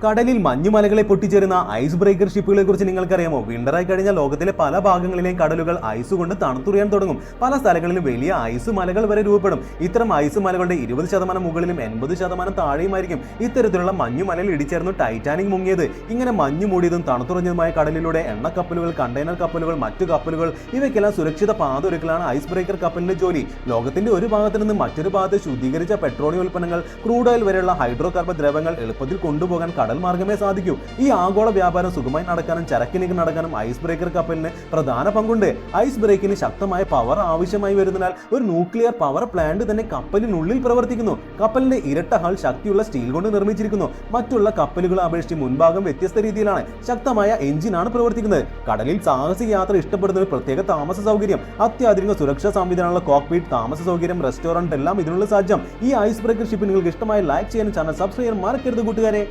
കടലിൽ മഞ്ഞുമലകളെ പൊട്ടിച്ചേരുന്ന ice breaker ഷിപ്പുകളെ കുറിച്ച് നിങ്ങൾക്കറിയാമോ? വിന്ററായി കഴിഞ്ഞാൽ ലോകത്തിലെ പല ഭാഗങ്ങളിലെയും കടലുകൾ ഐസ് കൊണ്ട് തണുത്തുറിയാൻ തുടങ്ങും. പല സ്ഥലങ്ങളിലും വലിയ ഐസ് മലകൾ വരെ രൂപപ്പെടും. ഇത്തരം ഐസ് മലകളുടെ 20% മുകളിലും 80% താഴെയുമായിരിക്കും ഇത്തരത്തിലുള്ള മഞ്ഞുമലയിൽ ഇടിച്ചേർന്നു ടൈറ്റാനിക് മുങ്ങിയത്. ഇങ്ങനെ മഞ്ഞു മൂടിയതും തണുത്തുറഞ്ഞതുമായ കടലിലൂടെ എണ്ണക്കപ്പലുകൾ, കണ്ടെയ്നർ കപ്പലുകൾ, മറ്റു കപ്പലുകൾ ഇവയ്ക്കെല്ലാം സുരക്ഷിത പാത ഒരുക്കലാണ് ഐസ് ബ്രേക്കർ കപ്പലിന്റെ ജോലി. ലോകത്തിന്റെ ഒരു ഭാഗത്ത് നിന്ന് മറ്റൊരു ഭാഗത്ത് ശുദ്ധീകരിച്ച പെട്രോളിയം ഉൽപ്പന്നങ്ങൾ, ക്രൂഡ് ഓയിൽ വരെയുള്ള ഹൈഡ്രോ കാർബൺ ദ്രവങ്ങൾ എളുപ്പത്തിൽ കൊണ്ടുപോകാൻ കടൽ മാർഗമേ സാധിക്കൂ. ഈ ആഗോള വ്യാപാരം സുഗമമായി നടക്കാനും ചരക്ക് നീക്കം നടക്കാനും ഐസ് ബ്രേക്കർ കപ്പലിന് പ്രധാന പങ്കുണ്ട്. ഐസ് ബ്രേക്കിന് ശക്തമായ പവർ ആവശ്യമായി വരുന്നതിനാൽ ഒരു ന്യൂക്ലിയർ പവർ പ്ലാന്റ് തന്നെ കപ്പലിനുള്ളിൽ പ്രവർത്തിക്കുന്നു. കപ്പലിന്റെ ഇരട്ട ഹൾ ശക്തിയുള്ള സ്റ്റീൽ കൊണ്ട് നിർമ്മിച്ചിരിക്കുന്നു. മറ്റുള്ള കപ്പലുകളെ അപേക്ഷിച്ച് മുൻഭാഗം വ്യത്യസ്ത രീതിയിലാണ്. ശക്തമായ എഞ്ചിനാണ് പ്രവർത്തിക്കുന്നത്. കടലിൽ സാഹസിക യാത്ര ഇഷ്ടപ്പെടുന്ന ഒരു പ്രത്യേക താമസ സൗകര്യം, അത്യാധുനിക സുരക്ഷാ സംവിധാനമുള്ള കോക്ക്പിറ്റ്, താമസ സൗകര്യം, റെസ്റ്റോറന്റ് എല്ലാം ഇതിനുള്ള സാധ്യം. ഈ ഐസ് ബ്രേക്കർ ഷിപ്പ് നിങ്ങൾക്ക് ഇഷ്ടമായി ലൈക്ക് ചെയ്യാനും ചാനൽ സബ്സ്ക്രൈബ് ചെയ്യാൻ മറക്കരുത് കൂട്ടുകാരെ.